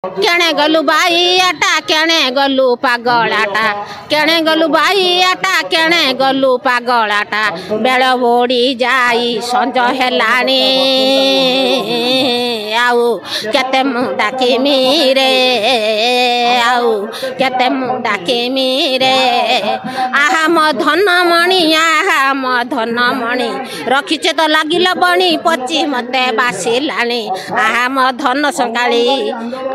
Kene गलु by आटा Kene गलु पागलाटा Kene गलु by आटा Kene गलु पागलाटा bell बोड़ी जाई संज हेलानी आउ केते मु डाकिमी रे आउ केते मु डाकिमी रे आहा म धनमणि आहा म धनमणि रखिचे तो लागिल बणी पची मते बासिलाणी आहा म धन संकाली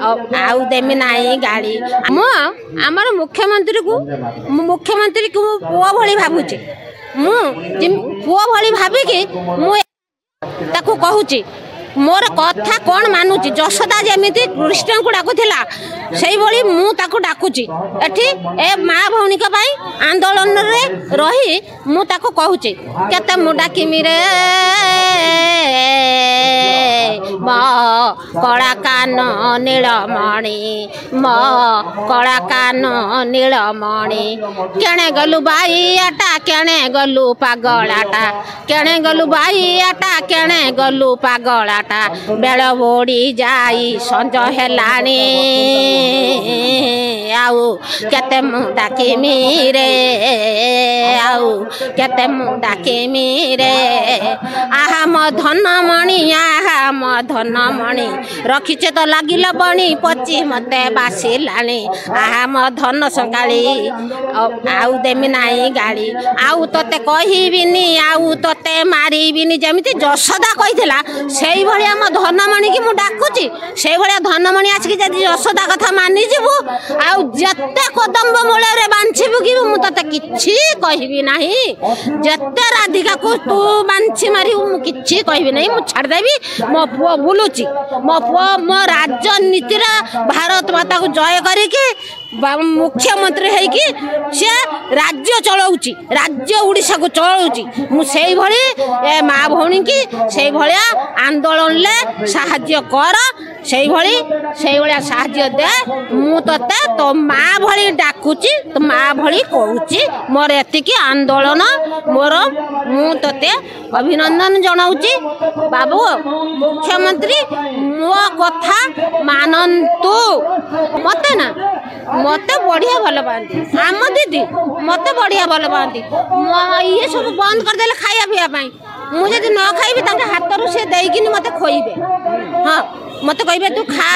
आउ देमी नाई गाड़ी आमर मुख्यमंत्री को पुआ भली भावुची पुआ भली भाविकी ताकू कहूची मोर कथा कौन मानुची जशोदा जमीती कृष्ण को डाकुला से भाई मु ताकू डाकुची एठी ए माँ भौणी आंदोलन रे रही मु ताकू कहूची केते मु डाकिमी रे म कला कान नीलमणि म कला कान नीलमणि केणे गलु बाई आटा केणे गलु पागलाटा केणे गलु बाई आटा केणे गलु पागलाटा बेल बोड़ी जाई संज हेलानी आउ केते मु डाकिमी रे आउ केते मु डाकिमी रे आहा म धनमणि आहा म धनमणि रखिचे तो लागिल बणी पची मते बासिलाणी आहा म धन संकाली आउ देमी नाई गाड़ी आउ तोते कहिबिनी आउ तोते मारिबिनी जमिति जशोदा कहिथिला सेई भलिया म धनमणि की मु डाकुची सेई भलिया धनमणि आछी जदी जशोदा कथा मानि जिवु आउ जत्ते कदम्ब मूल रे बांछिबु कि मु तोते किछि कहिबि नाही जत्ते राधिका को तू बांछी मारी मु किछि कहिबि नाही मु छाड़ देबी मो पुओ बुलुची मो पुओ मो राजनीति रा भारत माता को जय करिके मुख्यमंत्री है कि से राज्य चलाउची राज्य उड़ीसा को चलाउची मु सेई भली माँ भौणी की सेई भलिया आंदोलन ले साहाय्य कर सेई भलिया साहाय्य दे मु तते तो माँ भली डाकुची तो माँ भली कहूची मोर एतिकी आंदोलन मोर मु तते अभिनंदन जनाउची बाबू मुख्यमंत्री मो कथा मानन्तु मते ना मते बढ़िया भल पाती आम दीदी मते बढ़िया भल पाती ये सब बंद करदे खाया पीवा मुझे न खाइबी हाथ रू सी देकिन मत खोइबे हाँ मत कहे तू खा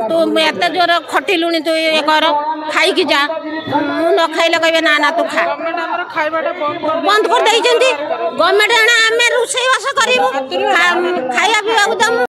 तू एत जोर खटिलुणी तू ये कर खाई जा न खाइले कहे ना ना तू खा बंद कर गवर्नमेंट आम रोषेईबास करूँ खाया पीवा